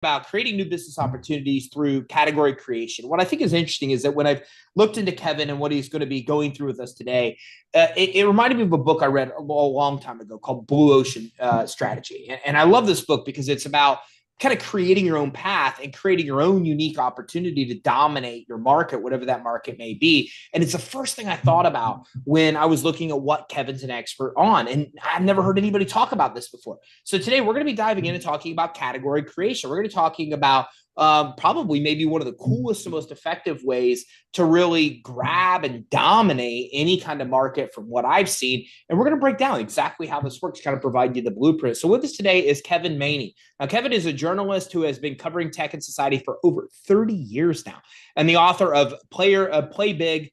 about creating new business opportunities through category creation. What I think is interesting is that when I've looked into Kevin and what he's going to be going through with us today, it reminded me of a book I read a long time ago called Blue Ocean Strategy. And I love this book because it's about kind of creating your own path and creating your own unique opportunity to dominate your market, whatever that market may be. And it's the first thing I thought about when I was looking at what Kevin's an expert on. And I've never heard anybody talk about this before. So today we're going to be diving in and talking about category creation. We're going to be talking about probably maybe one of the coolest and most effective ways to really grab and dominate any kind of market from what I've seen. And we're going to break down exactly how this works, kind of provide you the blueprint. So with us today is Kevin Maney. Now, Kevin is a journalist who has been covering tech and society for over 30 years now, and the author of Play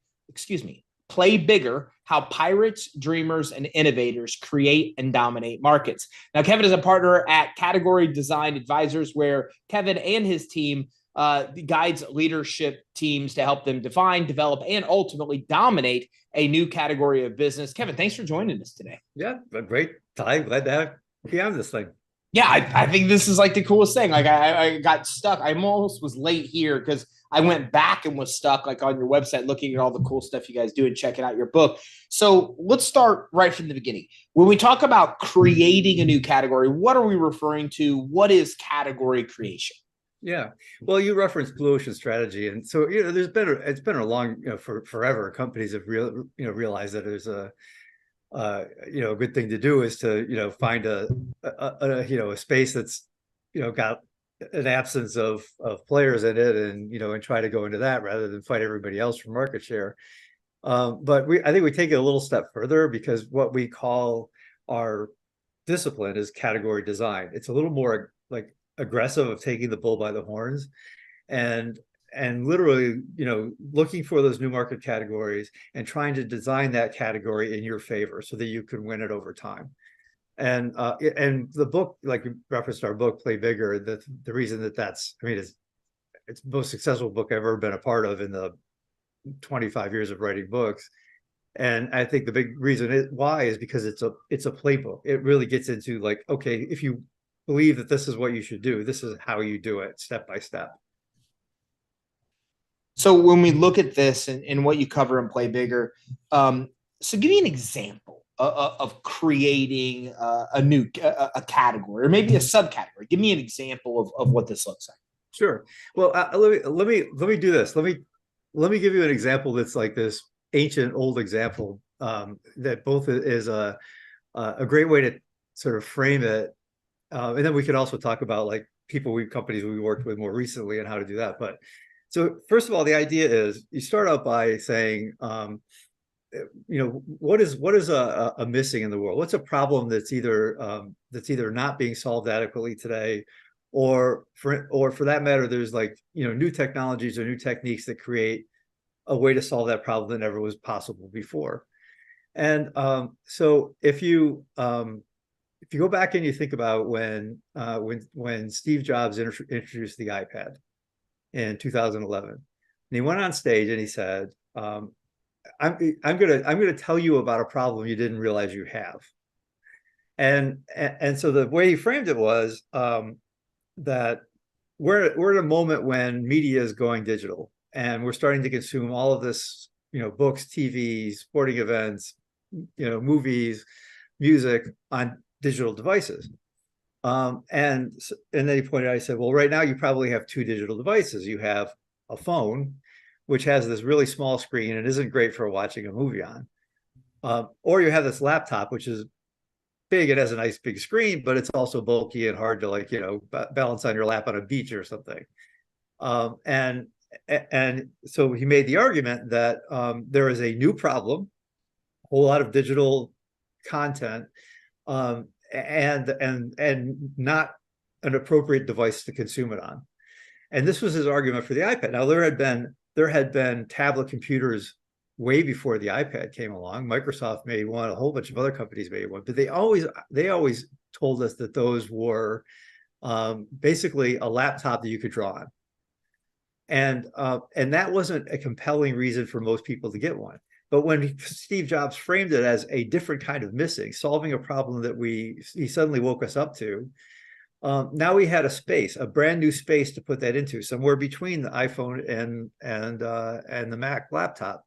Bigger, How Pirates, Dreamers, and Innovators Create and Dominate Markets. Now, Kevin is a partner at Category Design Advisors, where Kevin and his team guides leadership teams to help them define, develop, and ultimately dominate a new category of business. Kevin, thanks for joining us today. Yeah, a great time. Glad to be on this thing. Yeah, I think this is like the coolest thing. Like I got stuck. I almost was late here because I went back and was stuck like on your website looking at all the cool stuff you guys do and checking out your book. So let's start right from the beginning. When we talk about creating a new category, what are we referring to? What is category creation? Yeah, well, you referenced Blue Ocean Strategy, and so it's been a long for forever. Companies have realized that there's a good thing to do is to find a space that's got an absence of players in it, and try to go into that rather than fight everybody else for market share. But I think we take it a little step further, because what we call our discipline is category design. It's a little more like aggressive of taking the bull by the horns and literally looking for those new market categories and trying to design that category in your favor so that you can win it over time. And the book, like you referenced our book, Play Bigger, the reason it's the most successful book I've ever been a part of in the 25 years of writing books. And I think the big reason why is because it's a playbook. It really gets into like, okay, if you believe that this is what you should do, this is how you do it step by step. So when we look at this and what you cover in Play Bigger, so give me an example of creating a category or maybe a subcategory. Give me an example of what this looks like. Sure. Well, let me do this. Let me give you an example that's like this ancient old example that both is a great way to sort of frame it. And then we could also talk about like companies we worked with more recently and how to do that. But so first of all, the idea is you start out by saying, what is a missing in the world? What's a problem that's either not being solved adequately today, or for that matter, there's like new technologies or new techniques that create a way to solve that problem that never was possible before. And so if you go back and you think about when Steve Jobs introduced the iPad in 2011, and he went on stage and he said, I'm gonna tell you about a problem you didn't realize you have. And so the way he framed it was that we're at a moment when media is going digital, and we're starting to consume all of this, books, TV, sporting events, movies, music on digital devices. And then he pointed out, I said, well, right now you probably have two digital devices. You have a phone, which has this really small screen and isn't great for watching a movie on. Or you have this laptop, which is big, it has a nice big screen, but it's also bulky and hard to balance on your lap on a beach or something. And so he made the argument that there is a new problem, a whole lot of digital content, and not an appropriate device to consume it on. And this was his argument for the iPad. Now there had been tablet computers way before the iPad came along. Microsoft made one, a whole bunch of other companies made one, but they always told us that those were basically a laptop that you could draw on. And that wasn't a compelling reason for most people to get one. But when Steve Jobs framed it as a different kind of missing, solving a problem that he suddenly woke us up to, Now we had a brand new space to put that into, somewhere between the iPhone and the Mac laptop.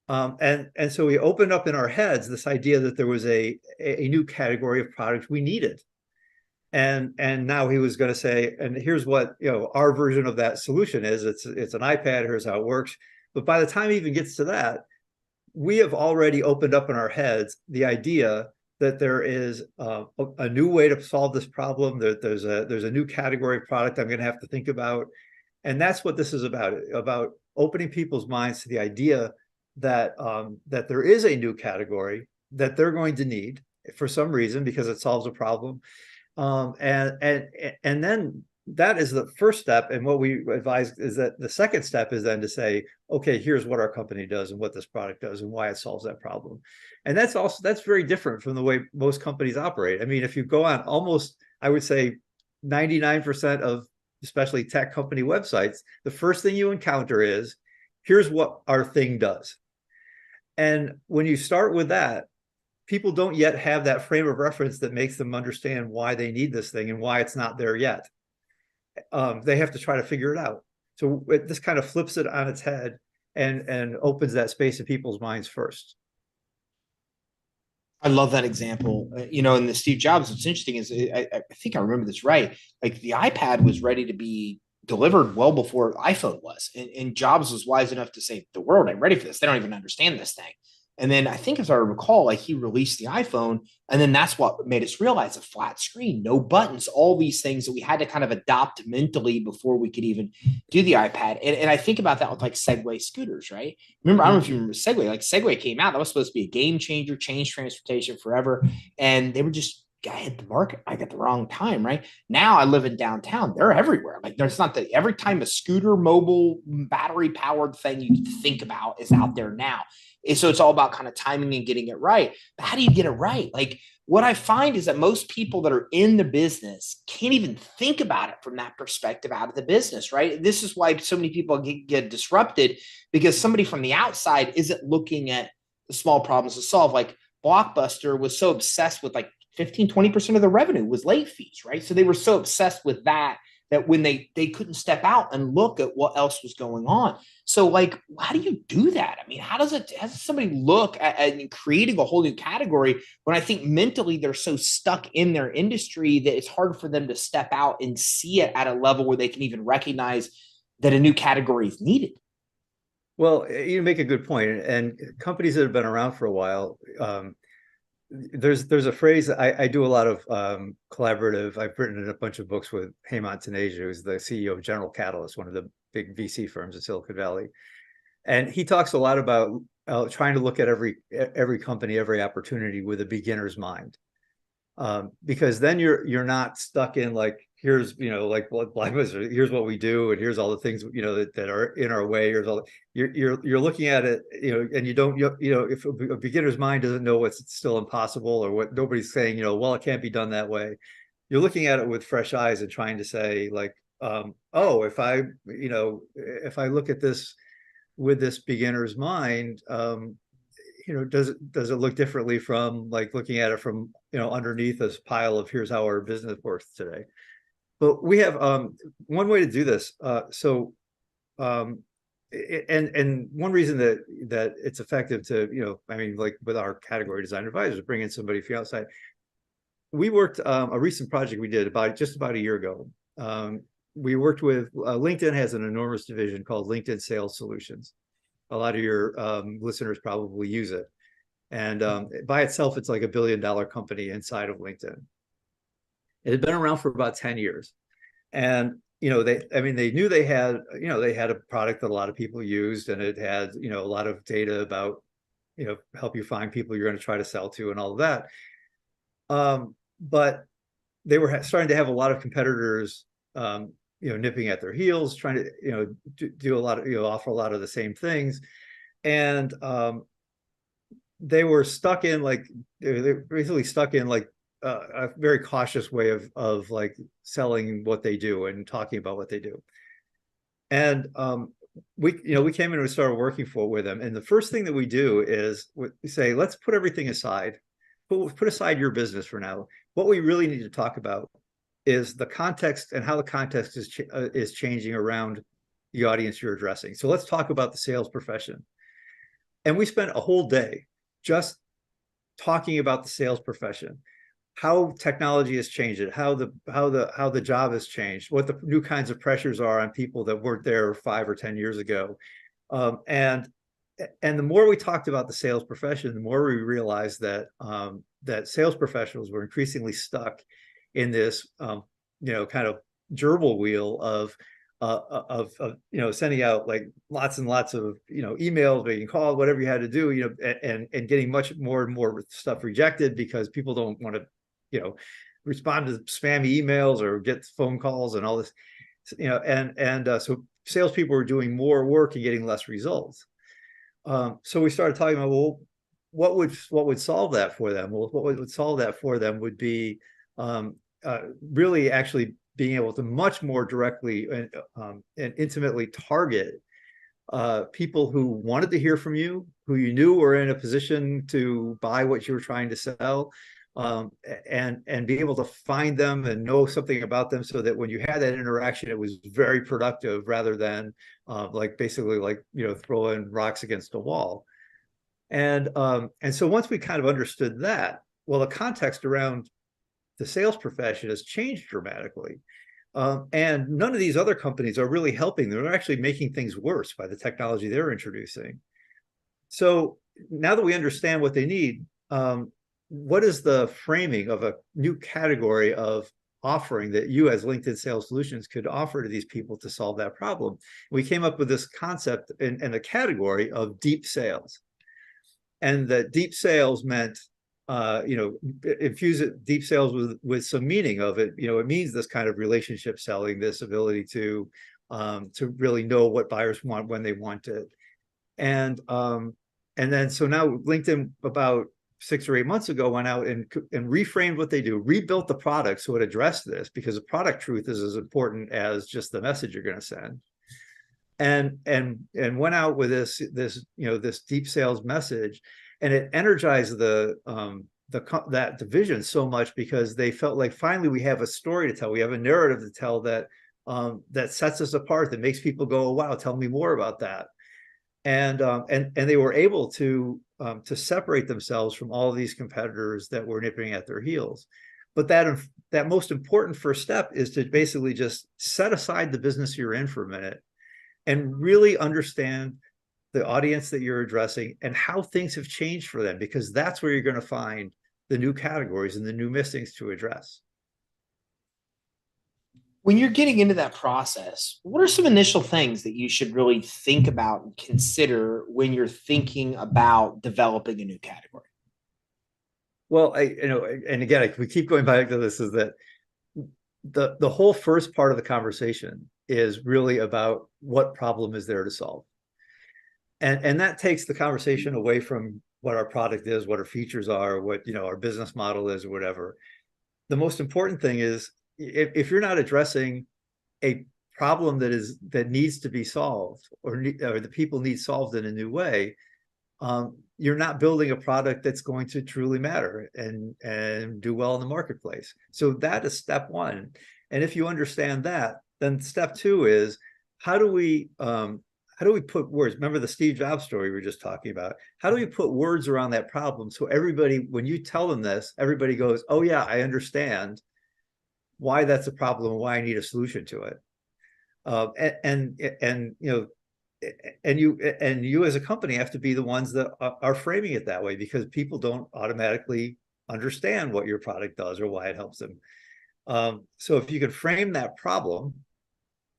And so we opened up in our heads this idea that there was a new category of product we needed. And now he was going to say, and here's what, our version of that solution is. It's an iPad. Here's how it works. But by the time he even gets to that, we have already opened up in our heads the idea that there is a new way to solve this problem. That there's a new category of product I'm going to have to think about. And that's what this is about opening people's minds to the idea that that there is a new category that they're going to need for some reason because it solves a problem. And then that is the first step. And what we advise is that the second step is then to say, okay, here's what our company does and what this product does and why it solves that problem. And that's very different from the way most companies operate. I mean, if you go on almost, I would say 99% of especially tech company websites, the first thing you encounter is, here's what our thing does. And when you start with that, people don't yet have that frame of reference that makes them understand why they need this thing and why it's not there yet. They have to try to figure it out. So this kind of flips it on its head and opens that space in people's minds first. I love that example. And the Steve Jobs, what's interesting is I think I remember this right. Like the iPad was ready to be delivered well before iPhone was. And Jobs was wise enough to say, the world ain't ready for this. They don't even understand this thing. And then I think, as I recall, like he released the iPhone, and then that's what made us realize a flat screen, no buttons, all these things that we had to kind of adopt mentally before we could even do the iPad. And I think about that with like Segway scooters, right? Remember, I don't know if you remember Segway. Like Segway came out, that was supposed to be a game changer, change transportation forever, and they were just I hit the market like at the wrong time, right? Now I live in downtown. They're everywhere. Like there's not that every time a scooter, mobile, battery powered thing you think about is out there now. And so it's all about kind of timing and getting it right. But how do you get it right? Like what I find is that most people that are in the business can't even think about it from that perspective out of the business, right? This is why so many people get disrupted because somebody from the outside isn't looking at the small problems to solve. Like Blockbuster was so obsessed with like 15-20% of the revenue was late fees, right? So they were so obsessed with that when they couldn't step out and look at what else was going on. So like, how do you do that? I mean, how does somebody look at creating a whole new category when I think mentally they're so stuck in their industry that it's hard for them to step out and see it at a level where they can even recognize that a new category is needed? Well, you make a good point. And companies that have been around for a while, there's a phrase. I do a lot of collaborative. I've written in a bunch of books with Hemant Taneja, who's the CEO of General Catalyst, one of the big VC firms in Silicon Valley, and he talks a lot about trying to look at every company, every opportunity with a beginner's mind, because then you're not stuck in like, here's like what here's what we do and here's all the things that are in our way. Here's all you're looking at it, and you don't if a beginner's mind doesn't know what's still impossible or what nobody's saying, well, it can't be done that way. You're looking at it with fresh eyes and trying to say like, oh, if I look at this with this beginner's mind, does it look differently from like looking at it from underneath this pile of here's how our business works today. But we have one way to do this. And one reason that it's effective to, I mean, like with our category design advisors, bring in somebody from outside. We worked a recent project we did just about a year ago. We worked with LinkedIn has an enormous division called LinkedIn Sales Solutions. A lot of your listeners probably use it. And by itself, it's like $1 billion company inside of LinkedIn. It had been around for about 10 years. And, they knew they had a product that a lot of people used, and it had, a lot of data about, help you find people you're going to try to sell to and all of that. But they were starting to have a lot of competitors, nipping at their heels, trying to, do a lot of, offer a lot of the same things. And they were stuck in like, they're basically stuck in like, a very cautious way of like selling what they do and talking about what they do. And we came in and we started working with them. And the first thing that we do is we say, let's put everything aside. Put aside your business for now. What we really need to talk about is the context and how the context is changing around the audience you're addressing. So let's talk about the sales profession. And we spent a whole day just talking about the sales profession, how technology has changed it, how the job has changed, what the new kinds of pressures are on people that weren't there 5 or 10 years ago. And the more we talked about the sales profession, the more we realized that that sales professionals were increasingly stuck in this kind of gerbil wheel of sending out like lots and lots of emails, making calls, whatever you had to do, and getting much more and more stuff rejected because people don't want to respond to spammy emails or get phone calls and all this, so salespeople were doing more work and getting less results. So we started talking about, well, what would solve that for them? Well, what would solve that for them would be really actually being able to much more directly and intimately target people who wanted to hear from you, who you knew were in a position to buy what you were trying to sell, and be able to find them and know something about them so that when you had that interaction, it was very productive rather than basically throwing rocks against a wall. And so once we kind of understood that, well, the context around the sales profession has changed dramatically. And none of these other companies are really helping. They're actually making things worse by the technology they're introducing. So now that we understand what they need, what is the framing of a new category of offering that you as LinkedIn Sales Solutions could offer to these people to solve that problem? We came up with this concept and a category of deep sales. And that deep sales meant infuse deep sales with some meaning of it. It means this kind of relationship selling, this ability to really know what buyers want when they want it. And then so now LinkedIn about 6 or 8 months ago went out and reframed what they do, rebuilt the product so it addressed this, because the product truth is as important as just the message you're going to send. And went out with this deep sales message, and it energized that division so much because they felt like finally we have a story to tell, we have a narrative to tell that sets us apart, that makes people go, oh, wow, tell me more about that. And they were able to separate themselves from all of these competitors that were nipping at their heels. But that most important first step is to basically just set aside the business you're in for a minute and really understand the audience that you're addressing and how things have changed for them, because that's where you're going to find the new categories and the new missings to address. When you're getting into that process, what are some initial things that you should really think about and consider when you're thinking about developing a new category? Well, and again, we keep going back to this, is that the whole first part of the conversation is really about what problem is there to solve. And that takes the conversation away from what our product is, what our features are, what our business model is, or whatever. The most important thing is, if you're not addressing a problem that needs to be solved, or the people need solved in a new way, you're not building a product that's going to truly matter and do well in the marketplace. So that is step one. And if you understand that, then step two is, how do we put words? Remember the Steve Jobs story we were just talking about? How do we put words around that problem so everybody, when you tell them this, everybody goes, oh yeah, I understand why that's a problem and why I need a solution to it. You as a company have to be the ones that are framing it that way, because people don't automatically understand what your product does or why it helps them. So if you could frame that problem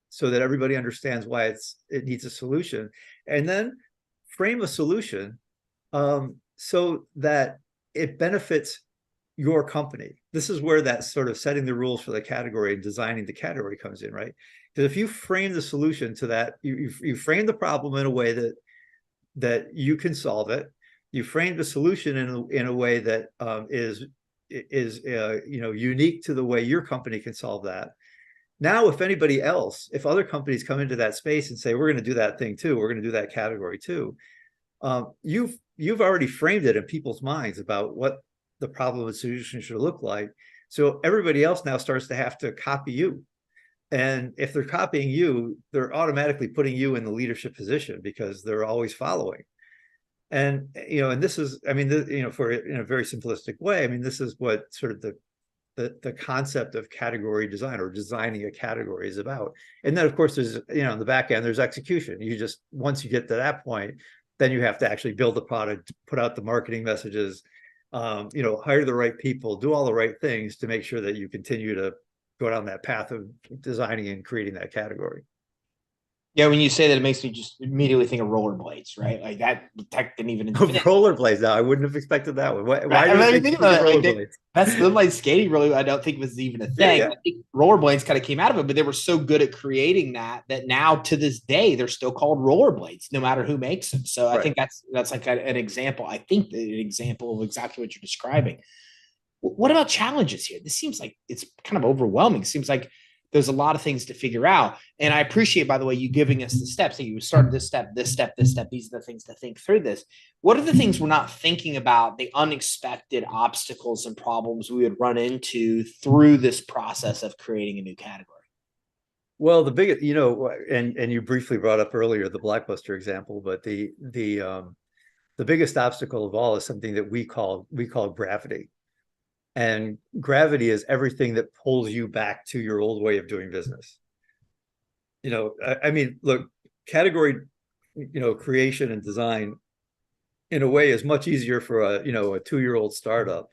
so that everybody understands why it needs a solution, and then frame a solution so that it benefits your company. This is where that sort of setting the rules for the category and designing the category comes in, right? Because if you frame the solution to that, you frame the problem in a way that you can solve it. You frame the solution in a way that is unique to the way your company can solve that. Now, if other companies come into that space and say, we're going to do that thing too, we're going to do that category too, you've already framed it in people's minds about what the problem and solution should look like. So everybody else now starts to have to copy you. And if they're copying you, they're automatically putting you in the leadership position because they're always following. And, and this is, I mean, for in a very simplistic way, I mean, this is what sort of the concept of category design or designing a category is about. And then of course there's, in the back end, there's execution. You just, once you get to that point, then you have to actually build the product, put out the marketing messages, hire the right people, do all the right things to make sure that you continue to go down that path of designing and creating that category. Yeah, when you say that, it makes me just immediately think of rollerblades, right? Like that tech didn't even invent. Rollerblades. Now, I wouldn't have expected that one. Why Right. do I you mean, think rollerblades? rollerblades? That's the like skating. Really, I don't think was even a Yeah, thing. yeah. I think rollerblades kind of came out of it, but they were so good at creating that now to this day they're still called rollerblades, no matter who makes them. So I think that's like an example. I think an example of exactly what you're describing. What about challenges here? This seems like it's kind of overwhelming. It seems like there's a lot of things to figure out. And I appreciate, by the way, you giving us the steps. So you started this step, this step, this step. These are the things to think through this. What are the things we're not thinking about, the unexpected obstacles and problems we would run into through this process of creating a new category? Well, the biggest, and you briefly brought up earlier the Blockbuster example, but the biggest obstacle of all is something that we call gravity. And gravity is everything that pulls you back to your old way of doing business. I mean, look, category, creation and design in a way is much easier for a 2-year-old startup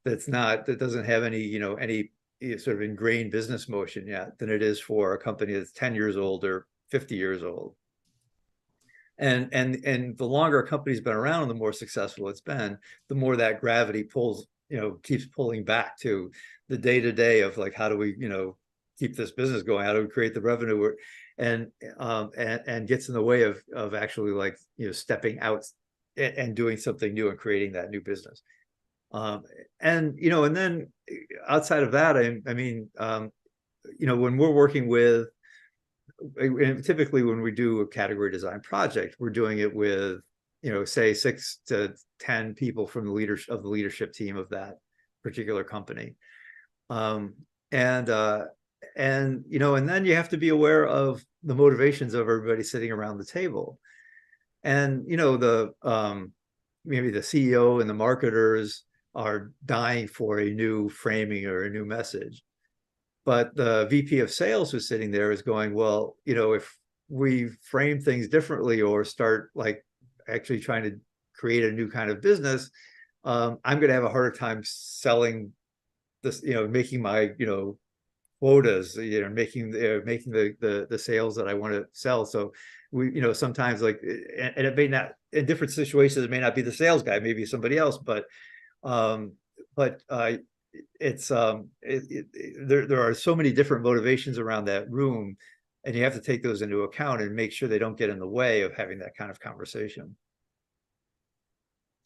that doesn't have any sort of ingrained business motion yet than it is for a company that's 10 years old or 50 years old. And the longer a company's been around and the more successful it's been, the more that gravity pulls, keeps pulling back to the day-to-day of like, how do we, keep this business going? How do we create the revenue? And gets in the way of actually like, stepping out and doing something new and creating that new business. And then outside of that, I mean, when we're working with, typically when we do a category design project, we're doing it with, say 6 to 10 people from the leadership team of that particular company. And then you have to be aware of the motivations of everybody sitting around the table. And, maybe the CEO and the marketers are dying for a new framing or a new message. But the VP of sales who's sitting there is going, well, if we frame things differently or start like actually trying to create a new kind of business, I'm going to have a harder time selling this, making my, quotas, making the sales that I want to sell. So we, sometimes like, and it may not, in different situations, it may not be the sales guy, maybe somebody else, but it's there are so many different motivations around that room, and you have to take those into account and make sure they don't get in the way of having that kind of conversation.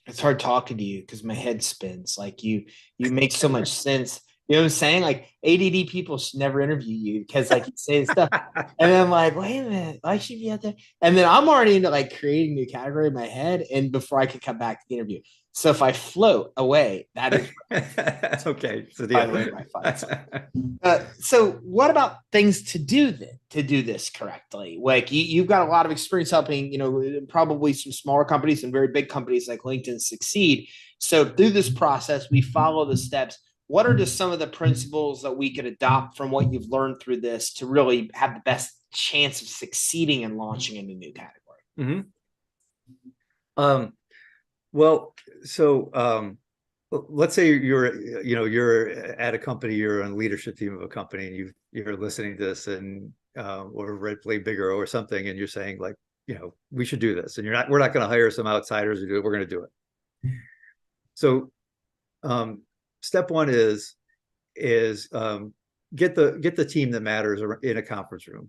It's hard talking to you because my head spins. Like you make so much sense. You know what I'm saying? Like ADD people should never interview you because like you say stuff, and then I'm like, wait a minute, I should be out there. And then I'm already into like creating a new category in my head, and before I could come back to the interview. So if I float away, that is okay. So by the way, my thoughts. So what about things to do then to do this correctly? Like you've got a lot of experience helping, probably some smaller companies and very big companies like LinkedIn succeed. So through this process, we follow the steps. What are just some of the principles that we could adopt from what you've learned through this to really have the best chance of succeeding and launching in a new category? Mm-hmm. Well, so let's say you're at a company, you're on the leadership team of a company, and you're listening to this, and or Red Play Bigger or something, and you're saying like, we should do this, and we're not going to hire some outsiders to do it. We're going to do it. So step one is get the team that matters in a conference room,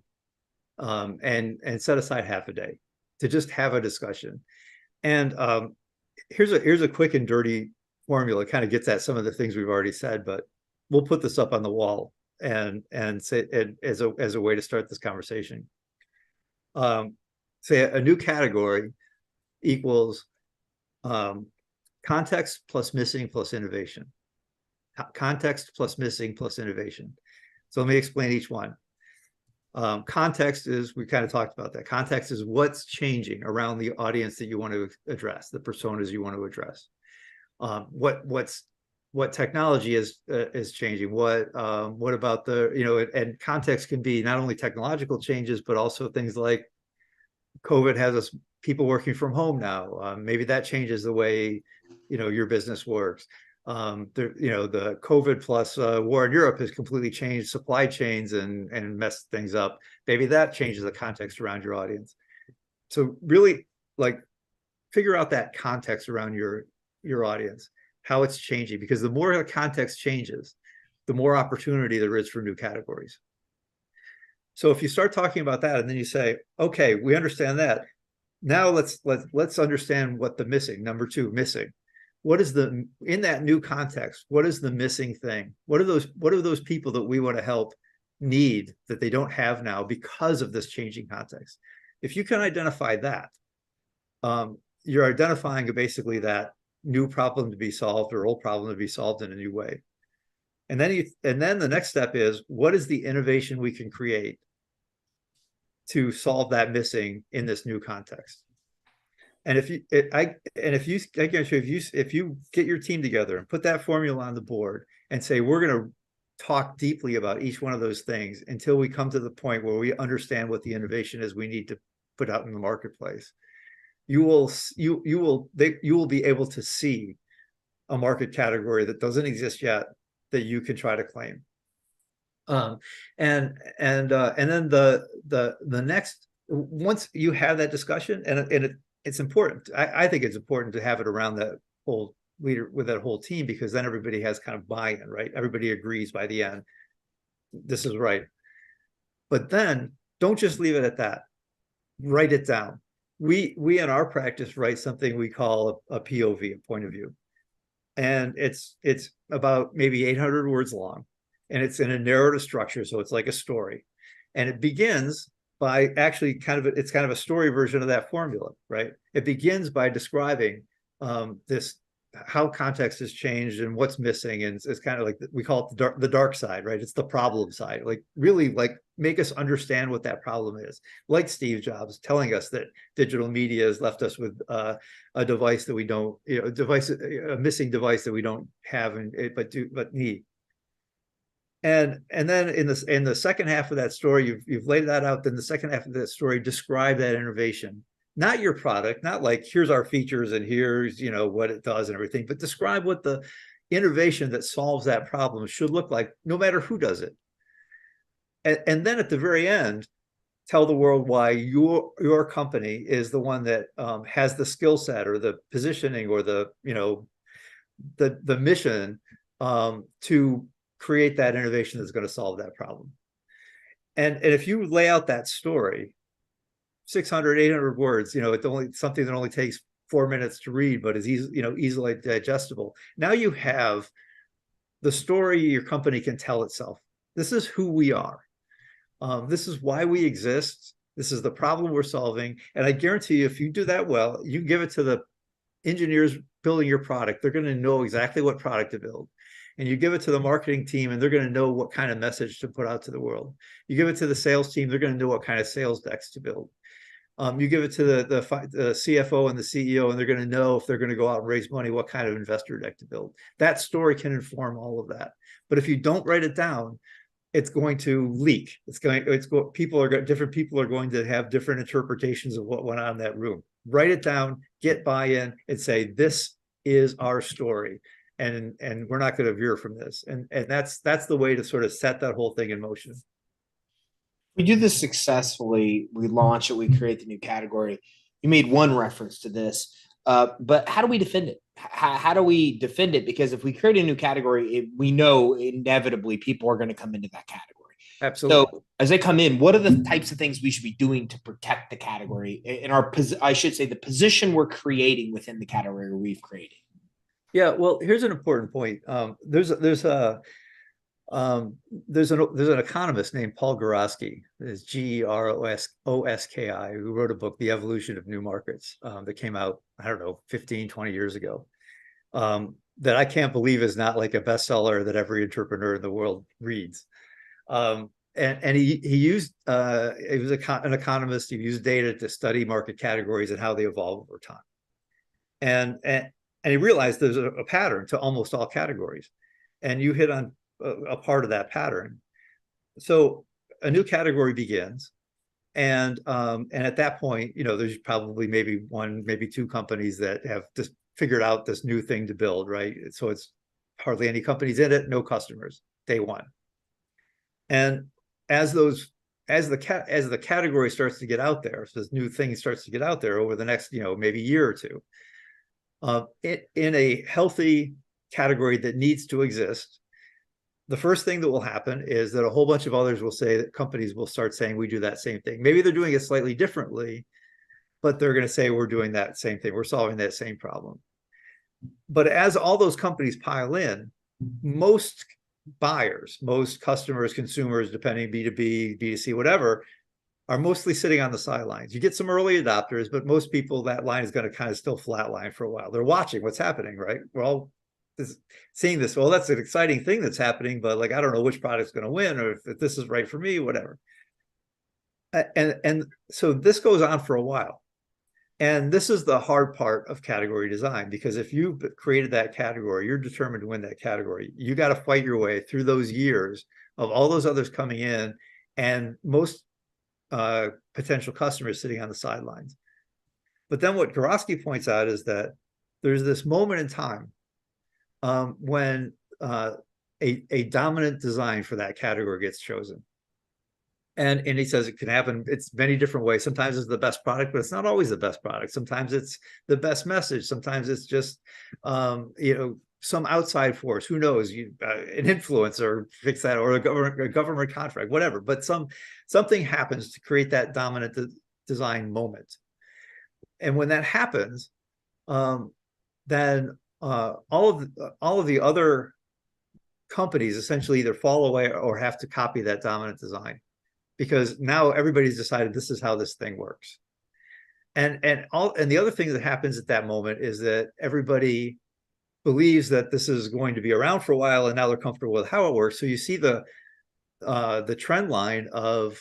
and set aside half a day to just have a discussion. And here's a quick and dirty formula. It kind of gets at some of the things we've already said, but we'll put this up on the wall and say it as a way to start this conversation. Say a new category equals context plus missing plus innovation. context plus missing plus innovation. So let me explain each one. Context is, we kind of talked about that. Context is what's changing around the audience that you want to address, the personas you want to address. What technology is changing? What about the, and context can be not only technological changes, but also things like COVID has us people working from home now. Maybe that changes the way your business works. The COVID plus war in Europe has completely changed supply chains and messed things up. Maybe that changes the context around your audience. So really, like, figure out that context around your audience, how it's changing, because the more the context changes, the more opportunity there is for new categories. So if you start talking about that and then you say, okay, we understand that. Now let's understand what the missing, number two, missing. What is in that new context, what is the missing thing? What are those people that we want to help need that they don't have now because of this changing context? If you can identify that, you're identifying basically that new problem to be solved or old problem to be solved in a new way. And then the next step is, what is the innovation we can create to solve that missing in this new context? And if you get your team together and put that formula on the board and say, we're going to talk deeply about each one of those things until we come to the point where we understand what the innovation is we need to put out in the marketplace, you will be able to see a market category that doesn't exist yet that you can try to claim. And then the next, once you have that discussion, it's important. I think it's important to have it around that whole leader with that whole team, because then everybody has kind of buy-in, right? Everybody agrees by the end, this is right. But then don't just leave it at that. Write it down. We in our practice write something we call a POV, a point of view. And it's about maybe 800 words long, and it's in a narrative structure. So it's like a story, and it begins by actually it's kind of a story version of that formula, right? It begins by describing how context has changed and what's missing. And it's kind of like, we call it the dark side, right? It's the problem side, like really like make us understand what that problem is. Like Steve Jobs telling us that digital media has left us with a device that we don't, a missing device that we don't have but need. And then in the second half of that story, you've laid that out. Then the second half of that story, describe that innovation, not your product, not like here's our features and here's what it does and everything, but describe what the innovation that solves that problem should look like, no matter who does it. And then at the very end, tell the world why your company is the one that has the skill set or the positioning or the mission to create that innovation that's going to solve that problem. And if you lay out that story, 600, 800 words, it's only something that only takes 4 minutes to read, but is easily digestible. Now you have the story your company can tell itself. This is who we are. This is why we exist. This is the problem we're solving. And I guarantee you, if you do that well, you give it to the engineers building your product, they're going to know exactly what product to build. And you give it to the marketing team, and they're going to know what kind of message to put out to the world. You give it to the sales team, they're going to know what kind of sales decks to build. You give it to the CFO and the CEO, and they're going to know if they're going to go out and raise money, what kind of investor deck to build. That story can inform all of that. But if you don't write it down, it's going to leak. Different people are going to have different interpretations of what went on in that room. Write it down, get buy-in, and say, this is our story. And we're not going to veer from this. And that's the way to sort of set that whole thing in motion. We do this successfully. We launch it, we create the new category. You made one reference to this, but how do we defend it? How do we defend it? Because if we create a new category, we know inevitably people are going to come into that category. Absolutely. So as they come in, what are the types of things we should be doing to protect the category in I should say the position we're creating within the category we've created? Yeah, well, here's an important point. There's an economist named Paul Goroski, is Geroski, who wrote a book, The Evolution of New Markets, that came out, I don't know, 15, 20 years ago. that I can't believe is not like a bestseller that every entrepreneur in the world reads. And he used he was an economist. He used data to study market categories and how they evolve over time. And he realized there's a pattern to almost all categories, and you hit on a part of that pattern. So a new category begins, and at that point, there's probably maybe one, maybe two companies that have just figured out this new thing to build, right? So it's hardly any companies in it, no customers, day one. And as the category starts to get out there, so this new thing starts to get out there over the next, maybe year or two, in a healthy category that needs to exist, the first thing that will happen is that a whole bunch of others will say that companies will start saying we do that same thing. Maybe they're doing it slightly differently, but they're going to say we're doing that same thing. We're solving that same problem. But as all those companies pile in, most buyers, most customers, consumers, depending B2B, B2C, whatever, are mostly sitting on the sidelines. You get some early adopters, but most people, that line is going to kind of still flatline for a while. They're watching what's happening, right? We're all seeing this. Well, that's an exciting thing that's happening, but like, I don't know which product's going to win, or if this is right for me, whatever. And so this goes on for a while. And this is the hard part of category design, because if you created that category, you're determined to win that category. You got to fight your way through those years of all those others coming in, and most potential customers sitting on the sidelines. But then what Gorosky points out is that there's this moment in time when a dominant design for that category gets chosen. And he says it can happen. It's many different ways. Sometimes it's the best product, but it's not always the best product. Sometimes it's the best message. Sometimes it's just, some outside force. Who knows? An influencer fix that, or a government contract, whatever. But something happens to create that dominant design moment. And when that happens, then all of the other companies essentially either fall away or have to copy that dominant design, because now everybody's decided this is how this thing works. And the other thing that happens at that moment is that everybody believes that this is going to be around for a while, and now they're comfortable with how it works. So you see the trend line of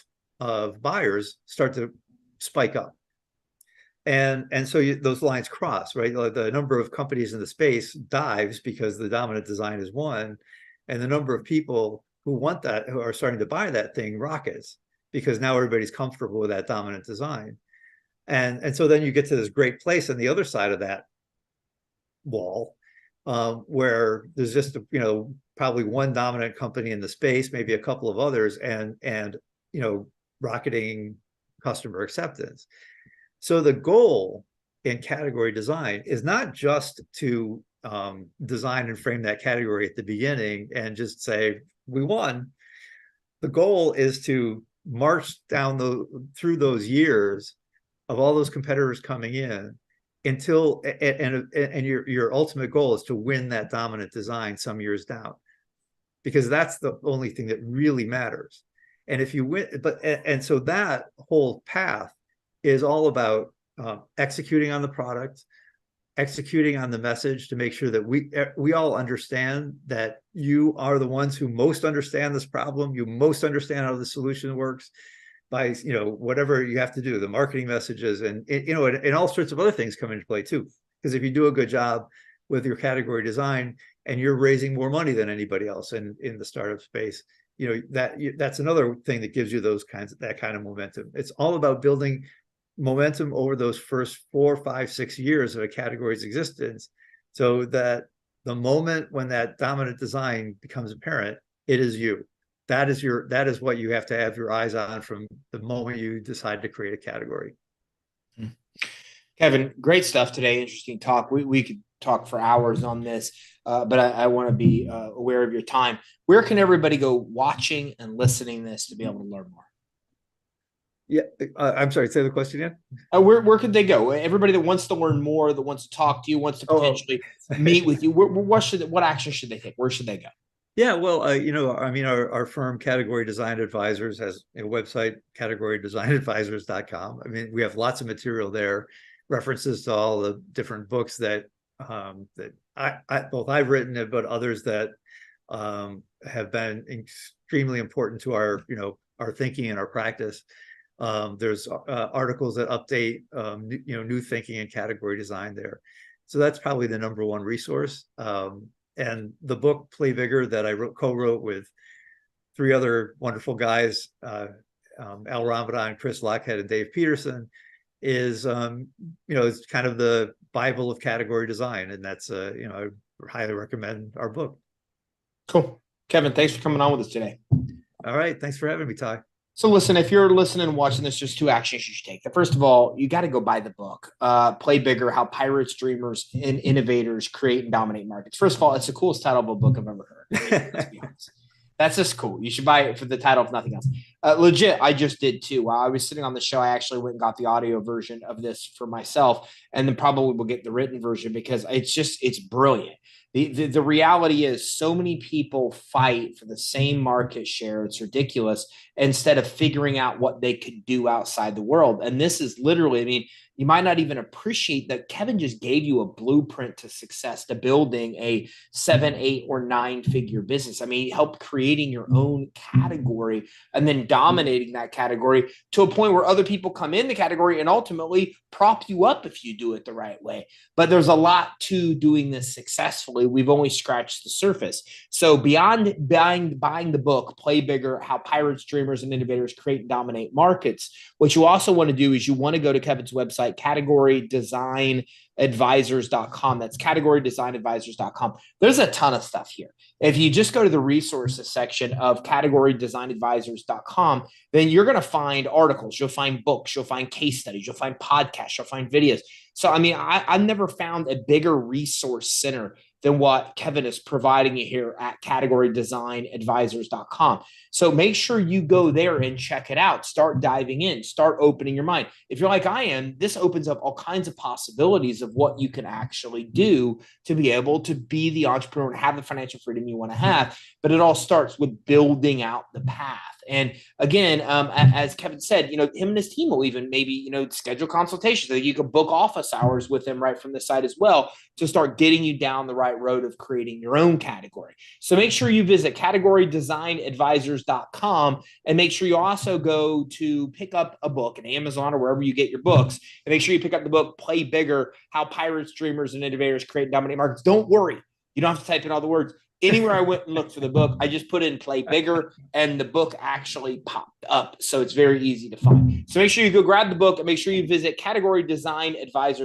buyers start to spike up. And so those lines cross, right? The number of companies in the space dives because the dominant design is one, and the number of people who want that, who are starting to buy that thing, rockets, because now everybody's comfortable with that dominant design. And so then you get to this great place on the other side of that wall, where there's just, probably one dominant company in the space, maybe a couple of others, and rocketing customer acceptance. So the goal in category design is not just to design and frame that category at the beginning and just say we won. The goal is to march through those years of all those competitors coming in until and your ultimate goal is to win that dominant design some years down, because that's the only thing that really matters. And if you win, and so that whole path is all about executing on the product, executing on the message to make sure that we all understand that you are the ones who most understand this problem. You most understand how the solution works by, whatever you have to do, the marketing messages, and all sorts of other things come into play too. Because if you do a good job with your category design and you're raising more money than anybody else in the startup space, that's another thing that gives you that kind of momentum. It's all about building momentum over those first 4, 5, 6 years of a category's existence, so that the moment when that dominant design becomes apparent, it is you. That is what you have to have your eyes on from the moment you decide to create a category. Kevin, great stuff today. Interesting talk. We could talk for hours on this, but I want to be aware of your time. Where can everybody go watching and listening this to be able to learn more? Yeah, I'm sorry, say the question again. Where could they go? Everybody that wants to learn more, that wants to talk to you, wants to potentially meet with you, what action should they take? Where should they go? Yeah, well, our firm, Category Design Advisors, has a website, categorydesignadvisors.com. I mean, we have lots of material there, references to all the different books that both I've written it, but others that have been extremely important to our, our thinking and our practice. There's articles that update, new thinking and category design there. So that's probably the number one resource. And the book Play Bigger that I co-wrote with three other wonderful guys, Al Ramadan, Chris Lockhead, and Dave Peterson, is it's kind of the Bible of category design, and that's I highly recommend our book. Cool. Kevin, thanks for coming on with us today. All right, thanks for having me, Ty. So listen, if you're listening and watching this, there's two actions you should take. The first of all, you got to go buy the book, Play Bigger, How Pirates, Dreamers, and Innovators Create and Dominate Markets. First of all, it's the coolest title of a book I've ever heard. Let's be honest. That's just cool. You should buy it for the title, if nothing else. Legit, I just did too. While I was sitting on the show, I actually went and got the audio version of this for myself, and then probably will get the written version because it's brilliant. The reality is so many people fight for the same market share. It's ridiculous, instead of figuring out what they could do outside the world. And this is literally, I mean, you might not even appreciate that Kevin just gave you a blueprint to success, to building a 7, 8, or 9-figure business. I mean, he helped creating your own category and then dominating that category to a point where other people come in the category and ultimately prop you up if you do it the right way. But there's a lot to doing this successfully. We've only scratched the surface. So beyond buying the book, Play Bigger, How Pirates, Dreamers, and Innovators Create and Dominate Markets, what you also want to do is you want to go to Kevin's website, categorydesignadvisors.com. That's categorydesignadvisors.com. There's a ton of stuff here. If you just go to the resources section of categorydesignadvisors.com, then you're going to find articles, you'll find books, you'll find case studies, you'll find podcasts, you'll find videos. So, I mean, I've never found a bigger resource center than what Kevin is providing you here at categorydesignadvisors.com. So make sure you go there and check it out. Start diving in, start opening your mind. If you're like I am, this opens up all kinds of possibilities of what you can actually do to be able to be the entrepreneur and have the financial freedom you want to have. But it all starts with building out the path. And again, as Kevin said, him and his team will even maybe, schedule consultations so that you can book office hours with them right from the site as well to start getting you down the right road of creating your own category. So make sure you visit categorydesignadvisors.com and make sure you also go to pick up a book at Amazon or wherever you get your books, and make sure you pick up the book, Play Bigger, How Pirates, Dreamers, and Innovators Create and Dominate Markets. Don't worry. You don't have to type in all the words. Anywhere I went and looked for the book, I just put in Play Bigger and the book actually popped up. So it's very easy to find. So make sure you go grab the book and make sure you visit Category Design Advisors.